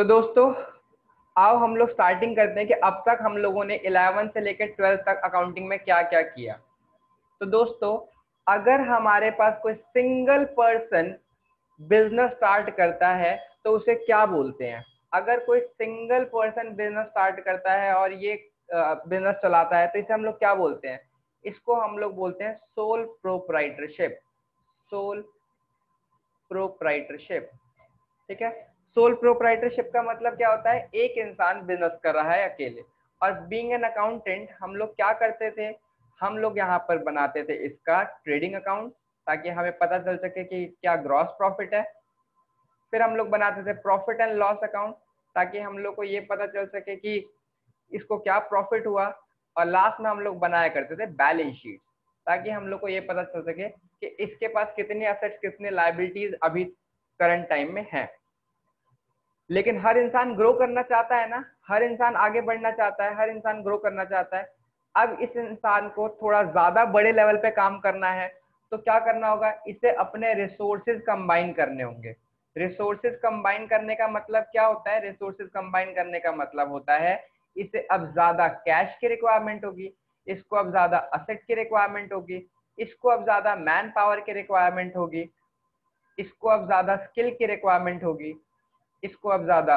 तो दोस्तों आओ हम लोग स्टार्टिंग करते हैं कि अब तक हम लोगों ने 11 से लेकर 12 तक अकाउंटिंग में क्या क्या किया। तो दोस्तों अगर हमारे पास कोई सिंगल पर्सन बिजनेस स्टार्ट करता है तो उसे क्या बोलते हैं? अगर कोई सिंगल पर्सन बिजनेस स्टार्ट करता है और ये बिजनेस चलाता है तो इसे हम लोग क्या बोलते हैं? इसको हम लोग बोलते हैं सोल प्रोप्राइटरशिप। सोल प्रोप्राइटरशिप, ठीक है। सोल प्रोप्राइटरशिप का मतलब क्या होता है? एक इंसान बिजनेस कर रहा है अकेले। और बीइंग एन अकाउंटेंट हम लोग क्या करते थे? हम लोग यहाँ पर बनाते थे इसका ट्रेडिंग अकाउंट ताकि हमें पता चल सके कि क्या ग्रॉस प्रॉफिट है। फिर हम लोग बनाते थे प्रॉफिट एंड लॉस अकाउंट ताकि हम लोग को ये पता चल सके कि इसको क्या प्रॉफिट हुआ। और लास्ट में हम लोग बनाया करते थे बैलेंस शीट ताकि हम लोग को ये पता चल सके कि इसके पास कितनी एसेट्स कितने लायबिलिटीज अभी करंट टाइम में है। लेकिन हर इंसान ग्रो करना चाहता है ना, हर इंसान आगे बढ़ना चाहता है, हर इंसान ग्रो करना चाहता है। अब इस इंसान को थोड़ा ज्यादा बड़े लेवल पे काम करना है तो क्या करना होगा? इसे अपने रिसोर्सेज कंबाइन करने होंगे। रिसोर्सेज कंबाइन करने का मतलब क्या होता है? रिसोर्सेज कंबाइन करने का मतलब होता है इसे अब ज्यादा कैश की रिक्वायरमेंट होगी, इसको अब ज्यादा असेट की रिक्वायरमेंट होगी, इसको अब ज्यादा मैन पावर की रिक्वायरमेंट होगी, इसको अब ज्यादा स्किल की रिक्वायरमेंट होगी, इसको अब ज्यादा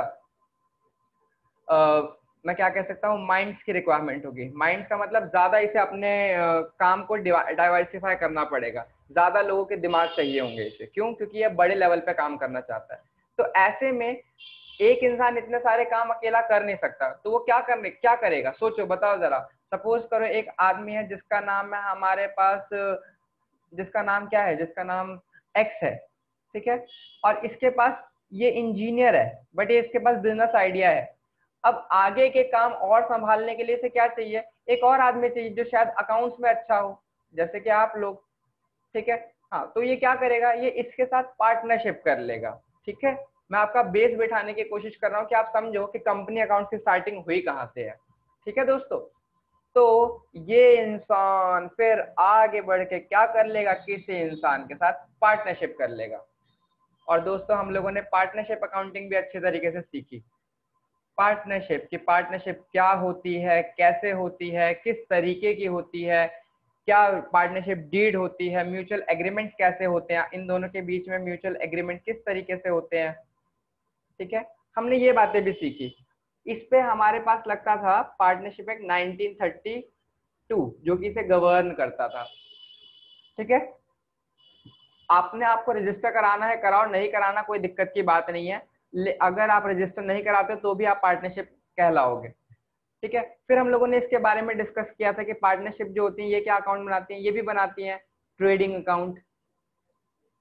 मैं क्या कह सकता हूँ, माइंड्स की रिक्वायरमेंट होगी। माइंड्स का मतलब ज्यादा इसे अपने काम को डाइवर्सिफाई करना पड़ेगा, ज्यादा लोगों के दिमाग चाहिए होंगे इसे। क्यों? क्योंकि ये बड़े लेवल पे काम करना चाहता है। तो ऐसे में एक इंसान इतने सारे काम अकेला कर नहीं सकता, तो वो क्या करेगा? सोचो, बताओ जरा। सपोज करो एक आदमी है जिसका नाम है हमारे पास, जिसका नाम क्या है, जिसका नाम एक्स है, ठीक है। और इसके पास, ये इंजीनियर है बट ये इसके पास बिजनेस आइडिया है। अब आगे के काम और संभालने के लिए इसे क्या चाहिए? एक और आदमी चाहिए जो शायद अकाउंट्स में अच्छा हो, जैसे कि आप लोग, ठीक है। हाँ, तो ये क्या करेगा? ये इसके साथ पार्टनरशिप कर लेगा, ठीक है। मैं आपका बेस बिठाने की कोशिश कर रहा हूँ कि आप समझो कि कंपनी अकाउंट की स्टार्टिंग हुई कहाँ से है, ठीक है दोस्तों। तो ये इंसान फिर आगे बढ़ के क्या कर लेगा? किसी इंसान के साथ पार्टनरशिप कर लेगा। और दोस्तों हम लोगों ने पार्टनरशिप अकाउंटिंग भी अच्छे तरीके से सीखी। पार्टनरशिप क्या होती है, कैसे होती है, किस तरीके की होती है, क्या पार्टनरशिप डीड होती है, म्यूचुअल एग्रीमेंट कैसे होते हैं, इन दोनों के बीच में म्यूचुअल एग्रीमेंट किस तरीके से होते हैं, ठीक है। हमने ये बातें भी सीखी। इस पे हमारे पास लगता था पार्टनरशिप एक्ट 1932 जो कि इसे गवर्न करता था, ठीक है। आपने आपको रजिस्टर कराना है, कराओ, नहीं कराना कोई दिक्कत की बात नहीं है। अगर आप रजिस्टर नहीं कराते तो भी आप पार्टनरशिप कहलाओगे, ठीक है। फिर हम लोगों ने इसके बारे में डिस्कस किया था कि पार्टनरशिप जो होती है ये क्या अकाउंट बनाती हैं? ये भी बनाती हैं ट्रेडिंग अकाउंट,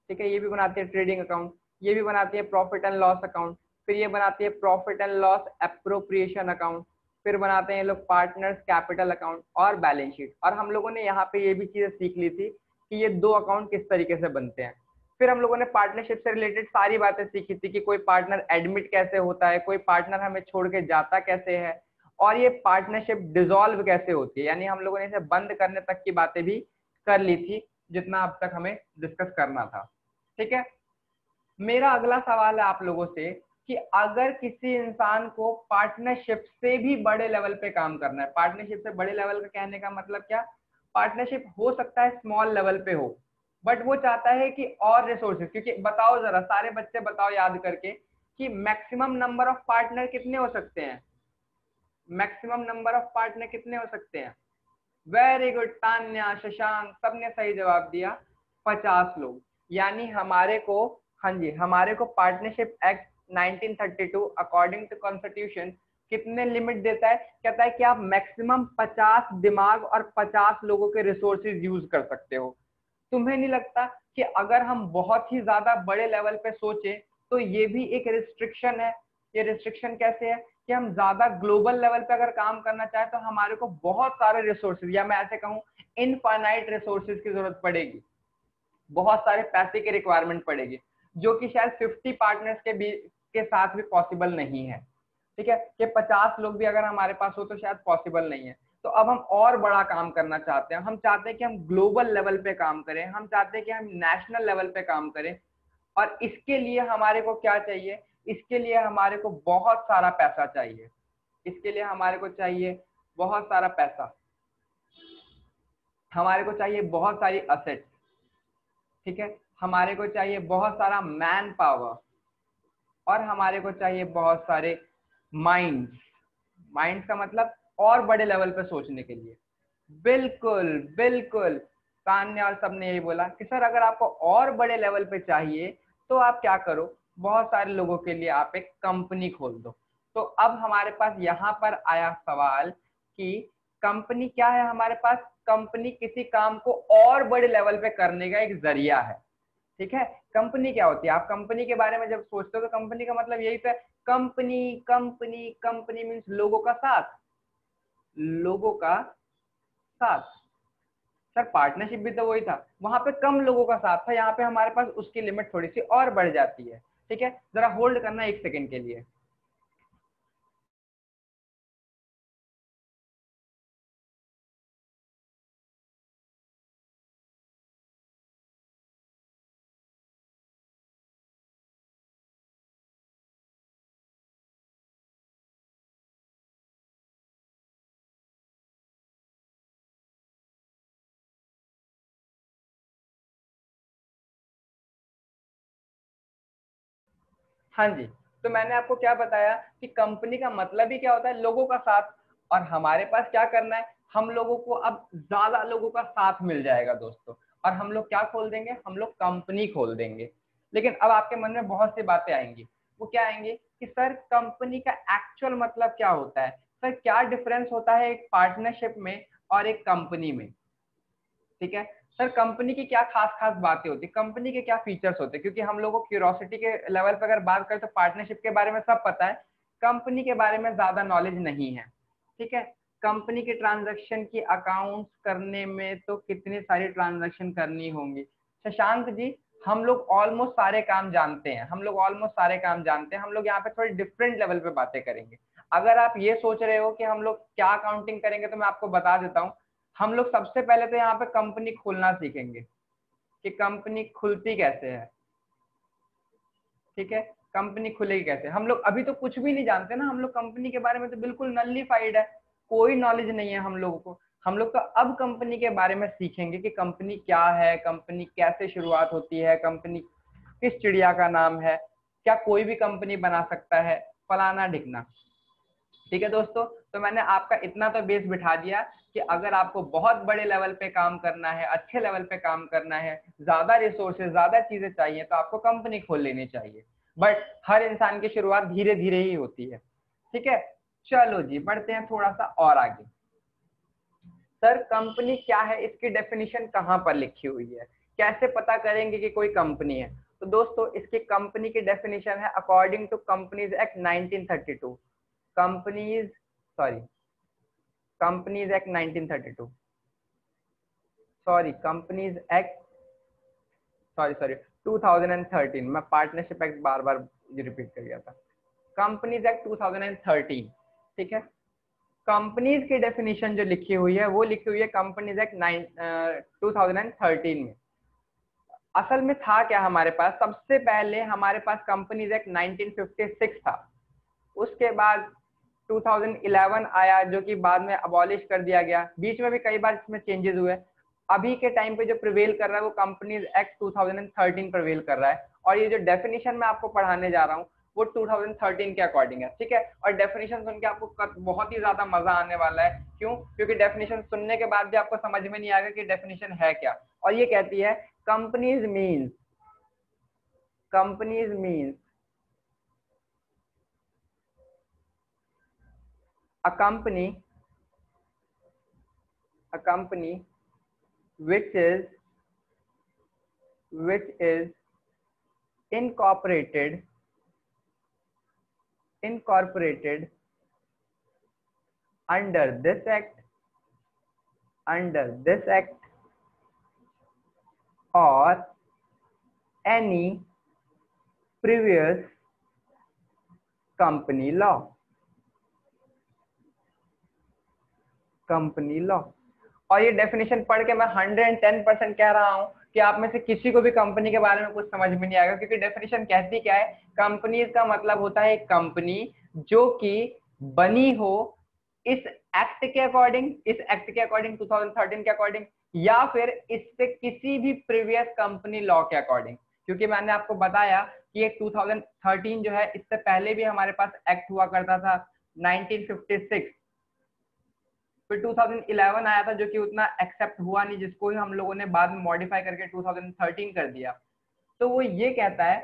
ठीक है। ये भी बनाती है ट्रेडिंग अकाउंट, ये भी बनाती है प्रॉफिट एंड लॉस अकाउंट, फिर ये बनाती है profit and loss appropriation account, फिर बनाते हैं लोग पार्टनर्स कैपिटल अकाउंट और बैलेंस शीट। और हम लोगों ने यहाँ पे ये भी चीजें सीख ली थी कि ये दो अकाउंट किस तरीके से बनते हैं। फिर हम लोगों ने पार्टनरशिप से रिलेटेड सारी बातें सीखी थी कि कोई पार्टनर एडमिट कैसे होता है, कोई पार्टनर हमें छोड़ के जाता कैसे है, और ये पार्टनरशिप डिसॉल्व कैसे होती है। यानी हम लोगों ने इसे बंद करने तक की बातें भी कर ली थी जितना अब तक हमें डिस्कस करना था, ठीक है। मेरा अगला सवाल है आप लोगों से कि अगर किसी इंसान को पार्टनरशिप से भी बड़े लेवल पे काम करना है, पार्टनरशिप से बड़े लेवल का कहने का मतलब क्या? पार्टनरशिप हो सकता है स्मॉल लेवल पे हो बट वो चाहता है कि और रिसोर्सेज, क्योंकि बताओ जरा सारे बच्चे बताओ याद करके कि मैक्सिमम नंबर ऑफ पार्टनर कितने हो सकते हैं? मैक्सिमम नंबर ऑफ पार्टनर कितने हो सकते हैं? वेरी गुड, तान्या, शशांक, सबने सही जवाब दिया, 50 लोग। यानी हमारे को, हाँ जी, हमारे को partnership act 1932 according to constitution कितने लिमिट देता है? कहता है कि आप मैक्सिमम 50 दिमाग और 50 लोगों के रिसोर्सेज यूज कर सकते हो। तुम्हें नहीं लगता कि अगर हम बहुत ही ज्यादा बड़े लेवल पे सोचे तो ये भी एक रिस्ट्रिक्शन है? ये रिस्ट्रिक्शन कैसे है कि हम ज्यादा ग्लोबल लेवल पे अगर काम करना चाहे तो हमारे को बहुत सारे रिसोर्सेज, या मैं ऐसे कहूँ इनफाइनाइट रिसोर्सेज की जरूरत पड़ेगी, बहुत सारे पैसे की रिक्वायरमेंट पड़ेगी, जो कि शायद 50 पार्टनर्स के साथ भी पॉसिबल नहीं है, ठीक है। कि 50 लोग भी अगर हमारे पास हो तो शायद पॉसिबल नहीं है। तो अब हम और बड़ा काम करना चाहते हैं, हम चाहते हैं कि हम ग्लोबल लेवल पे काम करें, हम चाहते हैं कि हम नेशनल लेवल पे काम करें। और इसके लिए हमारे को क्या चाहिए? इसके लिए हमारे को बहुत सारा पैसा चाहिए, इसके लिए हमारे को चाहिए बहुत सारा पैसा, हमारे को चाहिए बहुत सारी असेट्स, ठीक है, हमारे को चाहिए बहुत सारा मैन पावर, और हमारे को चाहिए बहुत सारे माइंड्स। माइंड्स का मतलब और बड़े लेवल पे सोचने के लिए। बिल्कुल बिल्कुल, तान्या और सबने यही बोला कि सर अगर आपको और बड़े लेवल पे चाहिए तो आप क्या करो, बहुत सारे लोगों के लिए आप एक कंपनी खोल दो। तो अब हमारे पास यहाँ पर आया सवाल कि कंपनी क्या है हमारे पास, कंपनी किसी काम को और बड़े लेवल पे करने का एक जरिया है, ठीक है। कंपनी क्या होती है, आप कंपनी के बारे में जब सोचते हो तो कंपनी का मतलब यही तो है, कंपनी कंपनी कंपनी मीन्स लोगों का साथ, लोगों का साथ। सर पार्टनरशिप भी तो वही था, वहां पे कम लोगों का साथ था, यहाँ पे हमारे पास उसकी लिमिट थोड़ी सी और बढ़ जाती है, ठीक है। जरा होल्ड करना एक सेकेंड के लिए। हाँ जी, तो मैंने आपको क्या बताया कि कंपनी का मतलब ही क्या होता है, लोगों का साथ। और हमारे पास क्या करना है, हम लोगों को अब ज्यादा लोगों का साथ मिल जाएगा दोस्तों, और हम लोग क्या खोल देंगे, हम लोग कंपनी खोल देंगे। लेकिन अब आपके मन में बहुत सी बातें आएंगी, वो क्या आएंगी कि सर कंपनी का एक्चुअल मतलब क्या होता है, सर क्या डिफरेंस होता है एक पार्टनरशिप में और एक कंपनी में, ठीक है। सर कंपनी की क्या खास खास बातें होती है, कंपनी के क्या फीचर्स होते हैं, क्योंकि हम लोगों को क्यूरोसिटी के लेवल पर अगर बात करें तो पार्टनरशिप के बारे में सब पता है, कंपनी के बारे में ज्यादा नॉलेज नहीं है, ठीक है। कंपनी के ट्रांजैक्शन की अकाउंट्स करने में तो कितनी सारी ट्रांजैक्शन करनी होंगी शशांक जी, हम लोग ऑलमोस्ट सारे काम जानते हैं, हम लोग ऑलमोस्ट सारे काम जानते हैं, हम लोग यहाँ पे थोड़े डिफरेंट लेवल पे बातें करेंगे। अगर आप ये सोच रहे हो कि हम लोग क्या अकाउंटिंग करेंगे तो मैं आपको बता देता हूँ, हम लोग सबसे पहले तो यहाँ पे कंपनी खोलना सीखेंगे कि कंपनी खुलती कैसे है, ठीक है। कंपनी खुलेगी कैसे, हम लोग अभी तो कुछ भी नहीं जानते ना, हम लोग कंपनी के बारे में तो बिल्कुल नलिफाइड है, कोई नॉलेज नहीं है हम लोगों को। हम लोग तो अब कंपनी के बारे में सीखेंगे कि कंपनी क्या है, कंपनी कैसे शुरुआत होती है, कंपनी किस चिड़िया का नाम है, क्या कोई भी कंपनी बना सकता है, फलाना ढिकना, ठीक है दोस्तों। तो मैंने आपका इतना तो बेस बिठा दिया कि अगर आपको बहुत बड़े लेवल पे काम करना है, अच्छे लेवल पे काम करना है, ज्यादा रिसोर्सेज ज्यादा चीजें चाहिए तो आपको कंपनी खोल लेनी चाहिए, बट हर इंसान की शुरुआत धीरे धीरे ही होती है, ठीक है। चलो जी बढ़ते हैं थोड़ा सा और आगे। सर कंपनी क्या है, इसकी डेफिनेशन कहाँ पर लिखी हुई है, कैसे पता करेंगे कि कोई कंपनी है। तो दोस्तों इसकी कंपनी की डेफिनेशन है according to companies act 1932, companies sorry companies act 1932, sorry companies act sorry sorry 2013, मैं पार्टनरशिप एक्ट बार बार रिपीट कर गया था, कंपनीज एक्ट 2013, ठीक है। कंपनीज की डेफिनेशन जो लिखी हुई है वो लिखी हुई है कंपनीज एक्ट 2013 में। असल में था क्या हमारे पास, सबसे पहले हमारे पास कंपनीज एक्ट 1956 था, उसके बाद 2011 आया जो कि बाद में अबॉलिश कर दिया गया, बीच में भी कई बार इसमें चेंजेस हुए। अभी के टाइम पे जो प्रिवेल कर रहा है वो कंपनीज एक्ट 2013 प्रिवेल कर रहा है, और ये जो डेफिनेशन मैं आपको पढ़ाने जा रहा हूँ वो 2013 के अकॉर्डिंग है, ठीक है। और डेफिनेशन सुन के आपको बहुत ही ज्यादा मजा आने वाला है, क्यों, क्योंकि डेफिनेशन सुनने के बाद भी आपको समझ में नहीं आएगा कि डेफिनेशन है क्या। और ये कहती है companies means a company which is incorporated under this act or any previous company law। और ये डेफिनेशन पढ़ के मैं 110% कह रहा हूँ कि आप में से किसी को भी कंपनी के बारे में कुछ समझ में नहीं आएगा, क्योंकि डेफिनेशन कहती क्या है, कंपनी का मतलब होता है एक कंपनी जो कि बनी हो इस एक्ट के अकॉर्डिंग, इस एक्ट के अकॉर्डिंग 2013 के अकॉर्डिंग, या फिर इससे किसी भी प्रीवियस कंपनी लॉ के अकॉर्डिंग। क्योंकि मैंने आपको बताया कि एक 2013 जो है, इससे पहले भी हमारे पास एक्ट हुआ करता था 1956, फिर 2011 आया था जो कि उतना एक्सेप्ट हुआ नहीं, जिसको ही हम लोगों ने बाद में मॉडिफाई करके 2013 कर दिया। तो वो ये कहता है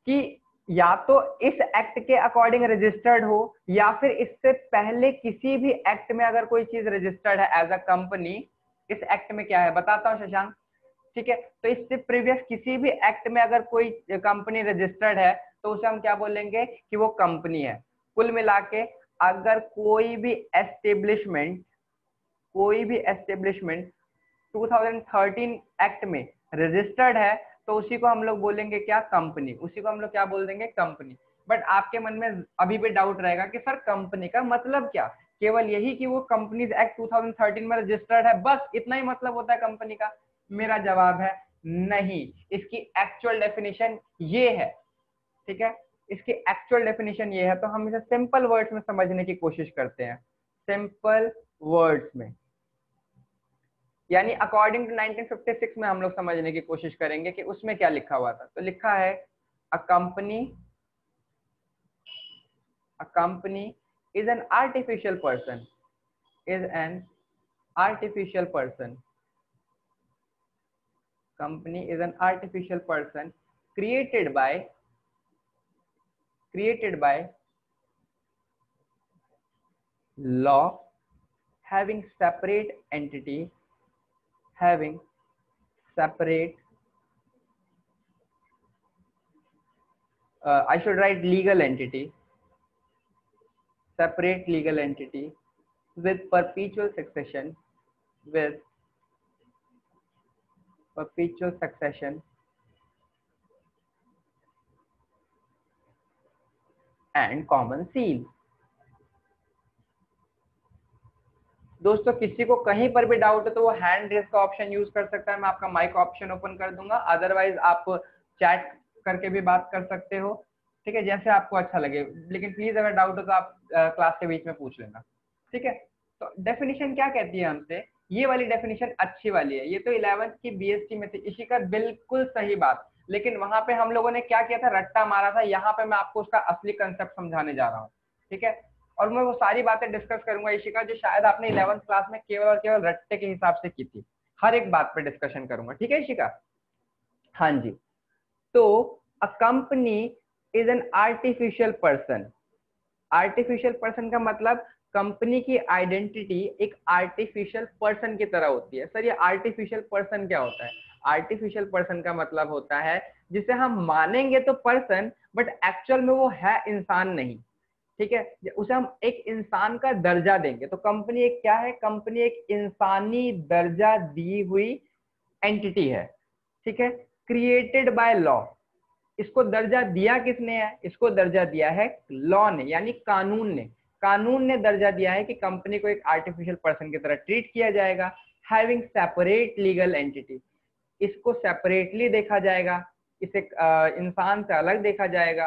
कि या तो इस एक्ट के अकॉर्डिंग रजिस्टर्ड हो, या फिर इससे पहले किसी भी एक्ट में अगर कोई चीज रजिस्टर्ड है एज अ कंपनी, इस एक्ट में क्या है बताता हूँ शशांक, ठीक है। तो इससे प्रीवियस किसी भी एक्ट में अगर कोई कंपनी रजिस्टर्ड है तो उसे हम क्या बोलेंगे कि वो कंपनी है। कुल मिला के अगर कोई भी एस्टेब्लिशमेंट 2013 एक्ट में रजिस्टर्ड है तो उसी को हम लोग बोलेंगे क्या, कंपनी। उसी को हम लोग क्या बोल देंगे, कंपनी। बट आपके मन में अभी भी डाउट रहेगा कि सर कंपनी का मतलब क्या, केवल यही कि वो कंपनीज एक्ट 2013 में रजिस्टर्ड है, बस इतना ही मतलब होता है कंपनी का? मेरा जवाब है नहीं, इसकी एक्चुअल डेफिनेशन ये है, ठीक है। इसकी एक्चुअल डेफिनेशन ये है, तो हम इसे सिंपल वर्ड्स में समझने की कोशिश करते हैं, सिंपल वर्ड्स में, यानी अकॉर्डिंग टू 1956 में हम लोग समझने की कोशिश करेंगे कि उसमें क्या लिखा हुआ था। तो लिखा है a company is an artificial person, is an artificial person, company is an artificial person created by law, having separate entity, having separate I should write legal entity, separate legal entity with perpetual succession, with perpetual succession and common seal। दोस्तों किसी को कहीं पर भी doubt है तो वो hand raise का ऑप्शन यूज कर सकता है, मैं आपका माइक ऑप्शन ओपन कर दूंगा, अदरवाइज आप चैट करके भी बात कर सकते हो, ठीक है, जैसे आपको अच्छा लगे। लेकिन प्लीज अगर डाउट हो तो आप क्लास के बीच में पूछ लेना, ठीक है। तो डेफिनेशन क्या कहती है हमसे, ये वाली डेफिनेशन अच्छी वाली है, ये तो 11th की बीएसटी में थी, इसी का बिल्कुल सही बात। लेकिन वहां पे हम लोगों ने क्या किया था, रट्टा मारा था, यहाँ पे मैं आपको उसका असली कंसेप्ट समझाने जा रहा हूँ, ठीक है। और मैं वो सारी बातें डिस्कस करूंगा इशिका जो शायद आपने 11th क्लास में केवल और केवल रट्टे के हिसाब से की थी, हर एक बात पे डिस्कशन करूंगा, ठीक है इशिका। हाँ जी, तो a company is an artificial person, artificial person का मतलब कंपनी की आइडेंटिटी एक आर्टिफिशियल पर्सन की तरह होती है। सर ये आर्टिफिशियल पर्सन क्या होता है? आर्टिफिशियल पर्सन का मतलब होता है जिसे हम मानेंगे तो पर्सन, बट एक्चुअल में वो है इंसान नहीं, ठीक है, उसे हम एक इंसान का दर्जा देंगे। तो कंपनी एक क्या है, कंपनी एक इंसानी दर्जा दी हुई एंटिटी है, ठीक है, क्रिएटेड बाय लॉ। इसको दर्जा दिया किसने है, इसको दर्जा दिया है लॉ ने, यानी कानून ने। कानून ने दर्जा दिया है कि कंपनी को एक आर्टिफिशियल पर्सन की तरह ट्रीट किया जाएगा, हैविंग सेपरेट लीगल एंटिटी, इसको सेपरेटली देखा जाएगा, इसे इंसान से अलग देखा जाएगा,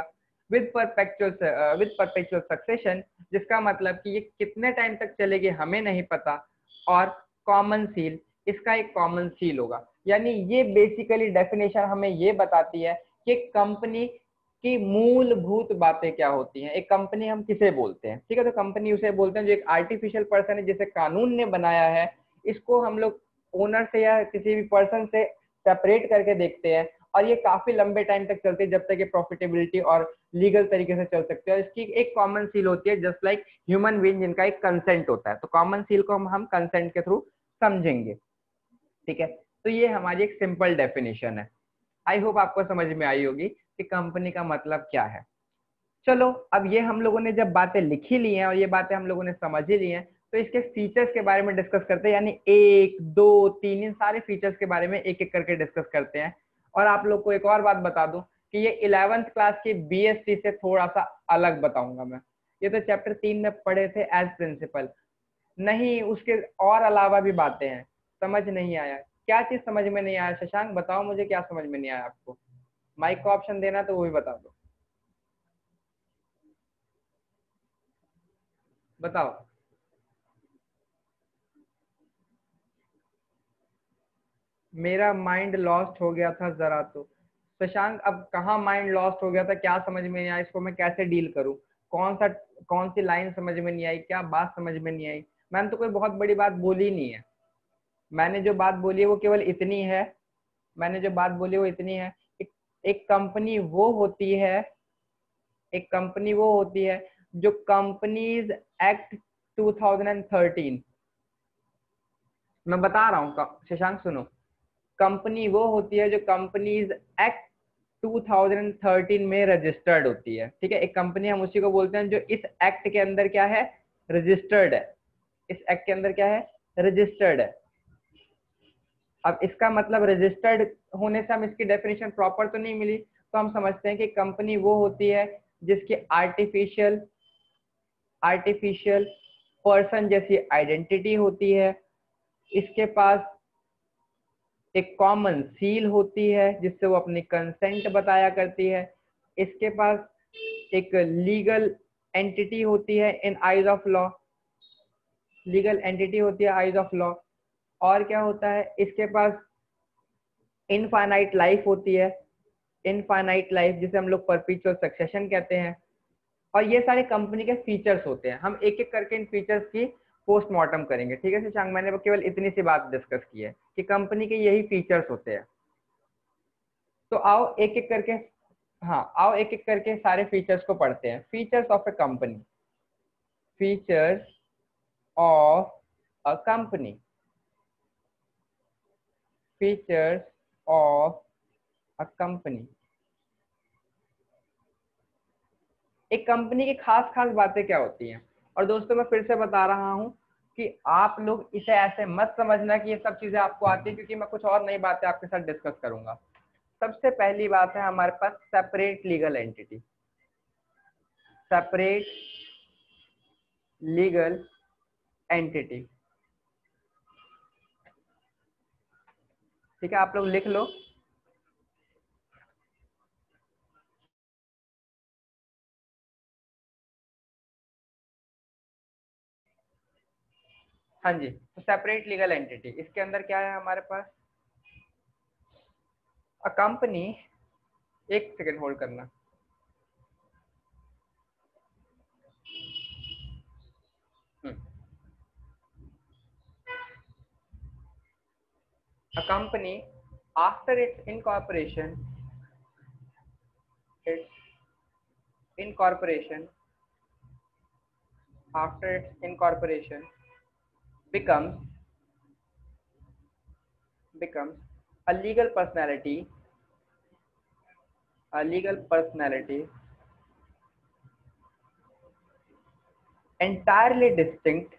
विद परपेचुअल सक्सेशन, जिसका मतलब कि ये कितने टाइम तक चलेगी हमें नहीं पता, और कॉमन सील, इसका एक कॉमन सील होगा। यानी ये बेसिकली डेफिनेशन हमें ये बताती है कि कंपनी की मूलभूत बातें क्या होती हैं, एक कंपनी हम किसे बोलते हैं, ठीक है। तो कंपनी उसे बोलते हैं जो एक आर्टिफिशियल पर्सन है जिसे कानून ने बनाया है, इसको हम लोग ओनर से या किसी भी पर्सन से सेपरेट करके देखते हैं, और ये काफी लंबे टाइम तक चलती है जब तक ये प्रॉफिटेबिलिटी और लीगल तरीके से चल सकते हैं। इसकी एक कॉमन सील होती है जस्ट लाइक ह्यूमन बीइंग जिनका एक कंसेंट होता है, तो कॉमन सील को हम कंसेंट के थ्रू समझेंगे, ठीक है। तो ये हमारी एक सिंपल डेफिनेशन है, आई होप आपको समझ में आई होगी कि कंपनी का मतलब क्या है। चलो अब ये हम लोगों ने जब बातें लिखी ली हैं और ये बातें हम लोगों ने समझ ही ली हैं, तो इसके फीचर्स के बारे में डिस्कस करते हैं, यानी 1 2 3 इन सारे फीचर्स के बारे में एक एक करके डिस्कस करते हैं। और आप लोग को एक और बात बता दूं कि ये 11th क्लास की बीएसटी से थोड़ा सा अलग बताऊंगा मैं। ये तो चैप्टर 3 में पढ़े थे एज प्रिंसिपल, नहीं उसके और अलावा भी बातें हैं, समझ नहीं आया क्या चीज समझ में नहीं आया शशांक, बताओ मुझे क्या समझ में नहीं आया आपको। माइक को ऑप्शन देना तो वो भी बता दो, बताओ। मेरा माइंड लॉस्ट हो गया था जरा तो। शशांक अब कहाँ माइंड लॉस्ट हो गया था, क्या समझ में नहीं आया, इसको मैं कैसे डील करूँ? कौन सी लाइन समझ में नहीं आई, क्या बात समझ में नहीं आई? मैंने तो कोई बहुत बड़ी बात बोली नहीं है। मैंने जो बात बोली है वो केवल इतनी है, मैंने जो बात बोली वो इतनी है। एक, एक कंपनी वो होती है, एक कंपनी वो होती है जो कंपनीज एक्ट 2013, मैं बता रहा हूँ शशांक सुनो, कंपनी वो होती है जो कंपनीज एक्ट 2013 में रजिस्टर्ड होती है। ठीक है, एक कंपनी हम उसी को बोलते हैं जो इस एक्ट के अंदर क्या है, रजिस्टर्ड है। इस एक्ट के अंदर क्या है, रजिस्टर्ड है। अब इसका मतलब रजिस्टर्ड होने से हम इसकी डेफिनेशन प्रॉपर तो नहीं मिली, तो हम समझते हैं कि कंपनी वो होती है जिसकी आर्टिफिशियल आर्टिफिशियल पर्सन जैसी आइडेंटिटी होती है, इसके पास एक कॉमन सील होती है जिससे वो अपनी कंसेंट बताया करती है, इसके पास एक लीगल एंटिटी होती है इन eyes of law, legal entity होती है आइज ऑफ लॉ, और क्या होता है, इसके पास इनफाइनाइट लाइफ होती है, इनफाइनाइट लाइफ जिसे हम लोग परपीचुअल सक्सेशन कहते हैं। और ये सारे कंपनी के फीचर्स होते हैं, हम एक एक करके इन फीचर्स की पोस्टमार्टम करेंगे। ठीक है शशांक, मैंने वो केवल इतनी सी बात डिस्कस की है कि कंपनी के यही फीचर्स होते हैं। तो आओ एक एक करके, हाँ आओ एक एक करके सारे फीचर्स को पढ़ते हैं। Features of A company, features of a company, features of a company. एक कंपनी की खास खास बातें क्या होती हैं? और दोस्तों मैं फिर से बता रहा हूं कि आप लोग इसे ऐसे मत समझना कि ये सब चीजें आपको आती है, क्योंकि मैं कुछ और नई बातें आपके साथ डिस्कस करूंगा। सबसे पहली बात है हमारे पास separate legal entity, separate legal entity. ठीक है, आप लोग लिख लो। हाँ जी, तो सेपरेट लीगल एंटिटी, इसके अंदर क्या है हमारे पास, अ कंपनी, एक सेकेंड होल्ड करना। A company after its incorporation, its incorporation, after its incorporation becomes a legal personality, a legal personality entirely distinct,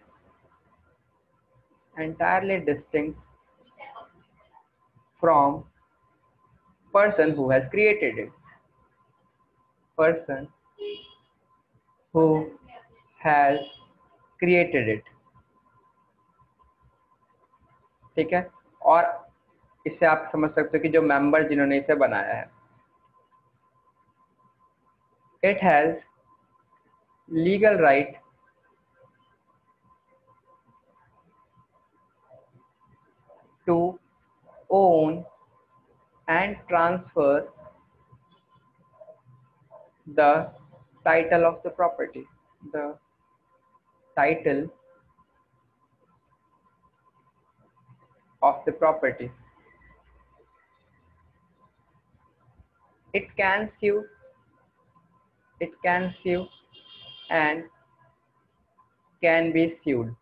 entirely distinct from person who has created it, person who has created it। ठीक है, और इससे आप समझ सकते हो कि जो मेंबर जिन्होंने इसे बनाया है, it has legal right to own and transfer the title of the property, the title of the property। It can sue, it can sue and can be sued,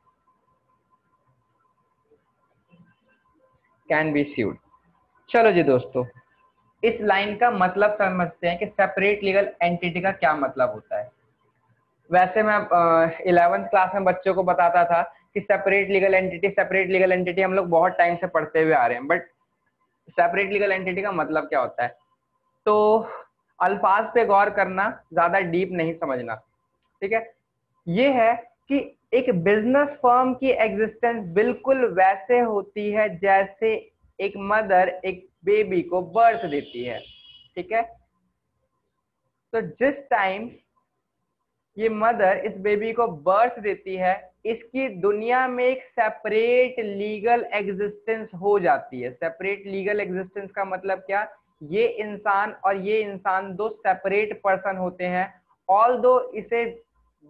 can be sued। चलो जी दोस्तों, इस line का मतलब समझते हैं कि separate legal entity का क्या मतलब होता है। वैसे मैं 11th क्लास में बच्चों को बताता था कि separate legal entity, separate legal entity हम लोग बहुत टाइम से पढ़ते हुए आ रहे हैं, बट सेपरेट लीगल एंटिटी का मतलब क्या होता है, तो अल्फाज पे गौर करना, ज्यादा डीप नहीं समझना। ठीक है, ये है कि एक बिजनेस फर्म की एग्जिस्टेंस बिल्कुल वैसे होती है जैसे एक मदर एक बेबी को बर्थ देती है, ठीक है। तो जिस टाइम ये मदर इस बेबी को बर्थ देती है, इसकी दुनिया में एक सेपरेट लीगल एग्जिस्टेंस हो जाती है। सेपरेट लीगल एग्जिस्टेंस का मतलब क्या, ये इंसान और ये इंसान दो सेपरेट पर्सन होते हैं। ऑल्दो इसे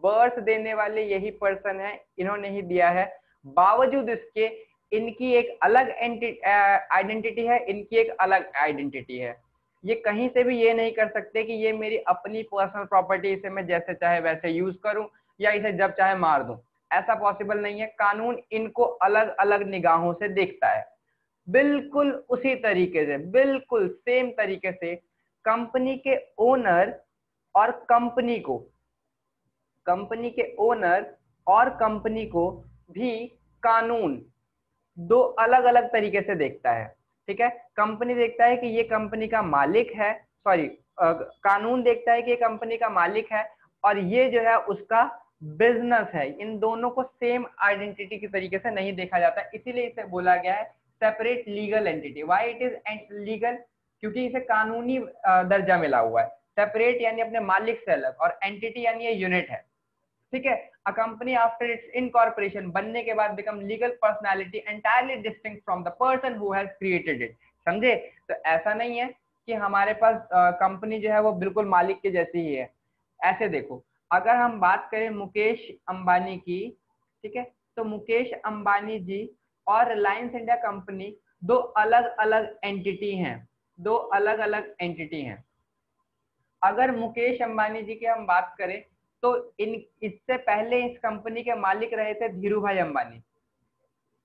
बर्थ देने वाले यही पर्सन है, इन्होंने ही दिया है, बावजूद इसके इनकी एक अलग आइडेंटिटी है, इनकी एक अलग आइडेंटिटी है। ये कहीं से भी ये नहीं कर सकते कि ये मेरी अपनी पर्सनल प्रॉपर्टी, इसे मैं जैसे चाहे वैसे यूज करूं या इसे जब चाहे मार दूं, ऐसा पॉसिबल नहीं है। कानून इनको अलग अलग निगाहों से देखता है। बिल्कुल उसी तरीके से, बिल्कुल सेम तरीके से कंपनी के ओनर और कंपनी के ओनर और कंपनी को भी कानून दो अलग अलग तरीके से देखता है, ठीक है। कंपनी देखता है कि ये कंपनी का मालिक है, सॉरी, कानून देखता है कि ये कंपनी का मालिक है और ये जो है उसका बिजनेस है। इन दोनों को सेम आइडेंटिटी की तरीके से नहीं देखा जाता, इसीलिए इसे बोला गया है separate legal entity. Why it is legal, क्योंकि इसे कानूनी दर्जा मिला हुआ है। सेपरेट यानी अपने मालिक से अलग, और एंटिटी यानी ये यूनिट है, ठीक है। A company after it's incorporation बनने के बाद become legal personality entirely distinct from the person who has created it. समझे? तो ऐसा नहीं है कि हमारे पास कंपनी जो है वो बिल्कुल मालिक के जैसी ही है। ऐसे देखो, अगर हम बात करें मुकेश अंबानी की, ठीक है, तो मुकेश अंबानी जी और रिलायंस इंडिया कंपनी दो अलग अलग एंटिटी हैं, दो अलग अलग एंटिटी हैं। अगर मुकेश अंबानी जी की हम बात करें तो इससे पहले इस कंपनी के मालिक रहे थे धीरू भाई अंबानी।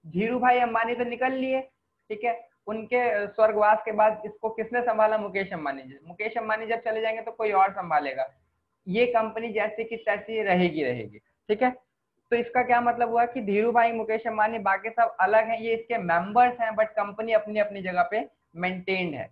धीरू भाई अंबानी तो निकल लिए, ठीक है, उनके स्वर्गवास के बाद इसको किसने संभाला? मुकेश अंबानी जी। मुकेश अंबानी जब चले जाएंगे तो कोई और संभालेगा, ये कंपनी जैसी की तैसी रहेगी रहेगी, ठीक है। तो इसका क्या मतलब हुआ कि धीरू भाई, मुकेश अंबानी, बाकी सब अलग हैं, ये इसके मेंबर्स हैं, बट कंपनी अपनी अपनी जगह पे मेंटेन्ड है।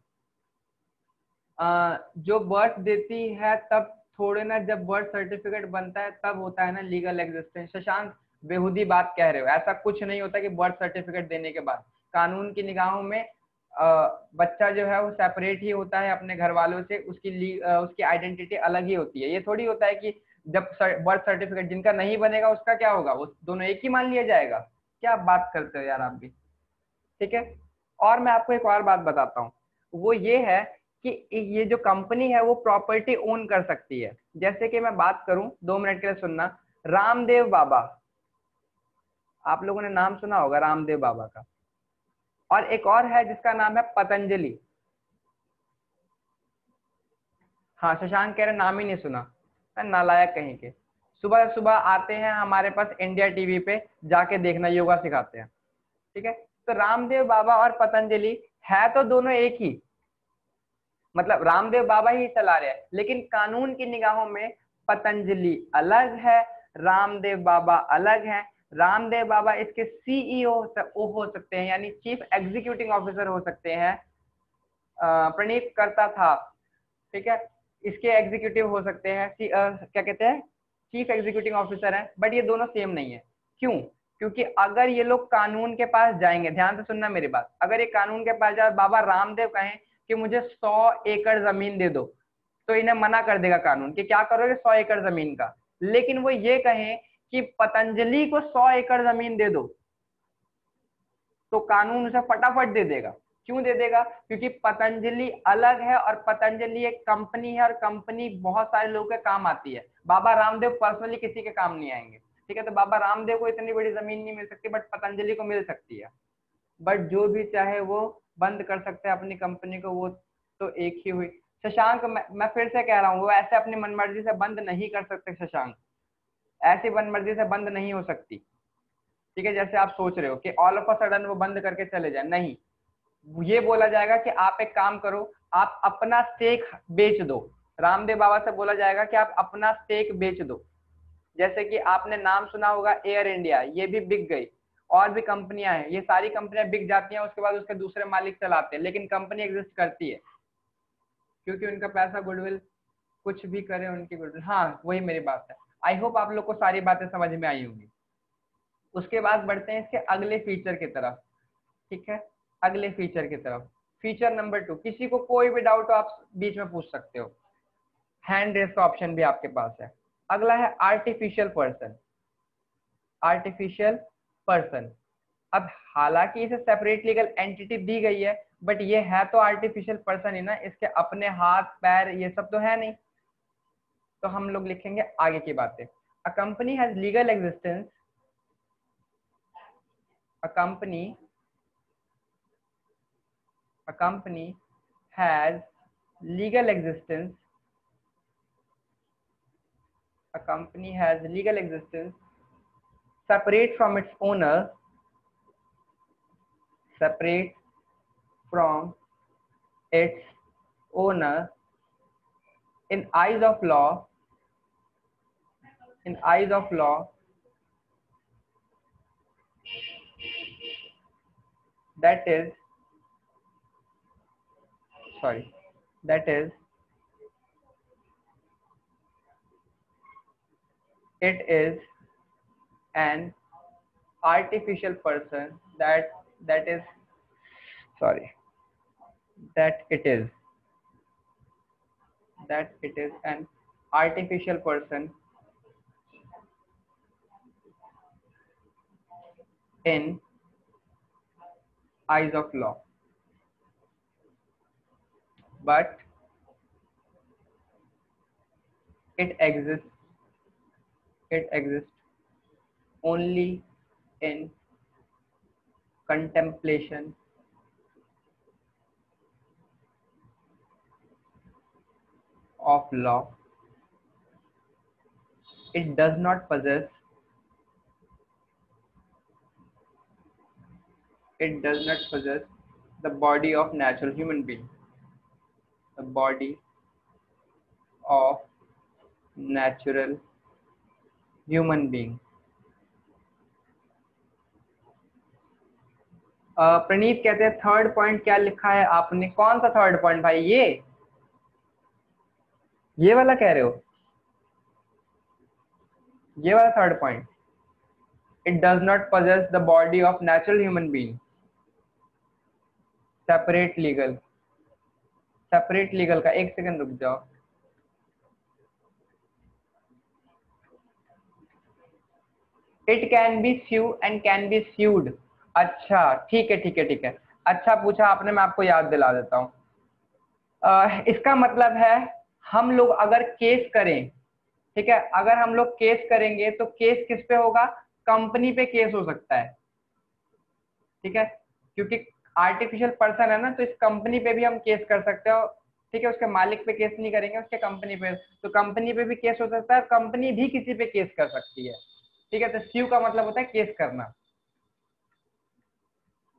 जो बर्थ देती है तब थोड़े ना, जब बर्थ सर्टिफिकेट बनता है तब होता है ना लीगल एग्जिस्टेंस। शशांक बेहुदी बात कह रहे हो, ऐसा कुछ नहीं होता कि बर्थ सर्टिफिकेट देने के बाद। कानून की निगाहों में बच्चा जो है वो सेपरेट ही होता है अपने घर वालों से, उसकी आइडेंटिटी अलग ही होती है। ये थोड़ी होता है कि जब बर्थ सर्टिफिकेट जिनका नहीं बनेगा उसका क्या होगा, वो दोनों एक ही मान लिया जाएगा। क्या बात करते हो यार आप भी, ठीक है। और मैं आपको एक और बात बताता हूँ, वो ये है कि ये जो कंपनी है वो प्रॉपर्टी ओन कर सकती है। जैसे कि मैं बात करूं, 2 मिनट के लिए सुनना, रामदेव बाबा, आप लोगों ने नाम सुना होगा रामदेव बाबा का, और एक और है जिसका नाम है पतंजलि। हाँ, शशांक कह रहे नाम ही नहीं सुना, नालायक कहीं के। सुबह सुबह आते हैं हमारे पास इंडिया टीवी पे, जाके देखना, योगा सिखाते हैं, ठीक है। तो रामदेव बाबा और पतंजलि है तो दोनों एक ही, मतलब रामदेव बाबा ही चला रहे हैं, लेकिन कानून की निगाहों में पतंजलि अलग है, रामदेव बाबा अलग है। रामदेव बाबा इसके सीईओ हो सकते हैं, यानी चीफ एग्जीक्यूटिव ऑफिसर हो सकते हैं। प्रणीत करता था, ठीक है, इसके एग्जीक्यूटिव हो सकते हैं, क्या कहते हैं, चीफ एग्जीक्यूटिव ऑफिसर है, बट ये दोनों सेम नहीं है। क्यों? क्योंकि अगर ये लोग कानून के पास जाएंगे, ध्यान से सुनना मेरी बात, अगर ये कानून के पास जाए, बाबा रामदेव कहें कि मुझे 100 एकड़ जमीन दे दो, तो इन्हें मना कर देगा कानून कि क्या करोगे 100 एकड़ जमीन का। लेकिन वो ये कहें कि पतंजलि को 100 एकड़ जमीन दे दो, तो कानून उसे फटाफट दे देगा। क्यों दे देगा? क्योंकि पतंजलि अलग है और पतंजलि एक कंपनी है, और कंपनी बहुत सारे लोगों के काम आती है। बाबा रामदेव पर्सनली किसी के काम नहीं आएंगे, ठीक है। तो बाबा रामदेव को इतनी बड़ी जमीन नहीं मिल सकती, बट पतंजलि को मिल सकती है। बट जो भी चाहे वो बंद कर सकते हैं अपनी कंपनी को, वो तो एक ही हुई। शशांक, मैं फिर से कह रहा हूँ, वो ऐसे अपनी मनमर्जी से बंद नहीं कर सकते शशांक, ऐसी मनमर्जी से बंद नहीं हो सकती, ठीक है। जैसे आप सोच रहे हो कि ऑल ऑफ अ सडन वो बंद करके चले जाए, नहीं। ये बोला जाएगा कि आप एक काम करो, आप अपना स्टेक बेच दो। रामदेव बाबा से बोला जाएगा कि आप अपना स्टेक बेच दो। जैसे कि आपने नाम सुना होगा एयर इंडिया, ये भी बिक गई, और भी कंपनियां हैं, ये सारी कंपनियां बिक जाती हैं, उसके बाद उसके दूसरे मालिक चलाते हैं, लेकिन कंपनी एग्जिस्ट करती है क्योंकि उनका पैसा, गुडविल, कुछ भी करे उनकी गुडविल। हाँ, वही मेरी बात है। आई होप आप लोग को सारी बातें समझ में आई होंगी। उसके बाद बढ़ते हैं इसके अगले फीचर की तरफ, ठीक है। अगले फीचर की तरफ। फीचर नंबर 2, किसी को कोई भी डाउट हो आप बीच में पूछ सकते हो, हैंड रेस का ऑप्शन भी आपके पास है। अगला है आर्टिफिशियल पर्सन। आर्टिफिशियल पर्सन, अब हालांकि इसे सेपरेट लीगल एंटिटी दी गई है, बट ये है तो आर्टिफिशियल पर्सन ही ना, इसके अपने हाथ पैर ये सब तो है नहीं। तो हम लोग लिखेंगे आगे की बातें। A company has legal existence, a company has legal existence, a company has legal existence separate from its owner, separate from its owner in eyes of law, in eyes of law, that is sorry that is it is an artificial person, that is sorry that it is an artificial person in eyes of law, but it exists only in contemplation of law. It does not possess the body of natural human being, the body of natural human being. प्रणीत कहते हैं third point क्या लिखा है आपने, कौन सा third point भाई? ये वाला कह रहे हो? ये वाला third point, it does not possess the body of natural human being, separate legal का, एक सेकंड रुक जाओ। It can be sue and can be sued. अच्छा ठीक है। अच्छा पूछा आपने, मैं आपको याद दिला देता हूँ। इसका मतलब है हम लोग अगर केस करें, ठीक है, अगर हम लोग केस करेंगे तो केस किस पे होगा? कंपनी पे केस हो सकता है, ठीक है, क्योंकि आर्टिफिशियल पर्सन है ना, तो इस कंपनी पे भी हम केस कर सकते हो, ठीक है। उसके मालिक पे केस नहीं करेंगे, उसके कंपनी पे, तो कंपनी पे भी केस हो सकता है, कंपनी भी किसी पे केस कर सकती है, ठीक है। तो स्यू का मतलब होता है केस करना।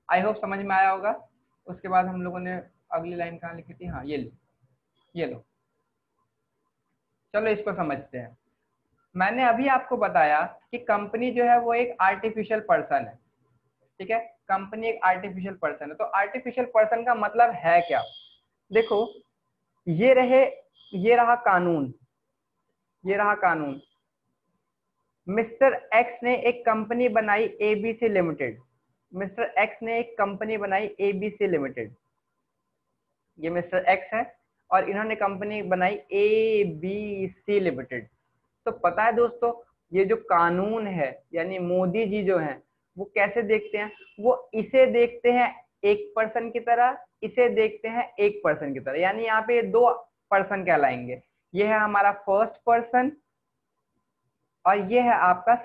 आई होप समझ में आया होगा। उसके बाद हम लोगों ने अगली लाइन कहाँ लिखी थी? हाँ, ये लो, चलो इसको समझते हैं। मैंने अभी आपको बताया कि कंपनी जो है वो एक आर्टिफिशियल पर्सन है, ठीक है। कंपनी एक आर्टिफिशियल पर्सन है, तो आर्टिफिशियल पर्सन का मतलब है क्या? देखो, ये रहा कानून, मिस्टर एक्स ने एक कंपनी बनाई एबीसी लिमिटेड, ये मिस्टर एक्स है और इन्होंने कंपनी बनाई एबीसी लिमिटेड। तो पता है दोस्तों, ये जो कानून है, यानी मोदी जी जो हैं, वो कैसे देखते हैं? वो इसे देखते हैं एक पर्सन की तरह, इसे देखते हैं एक पर्सन की तरह, यानी यहाँ पे दो पर्सन कहलाएंगे। ये है हमारा फर्स्ट पर्सन और ये है आपका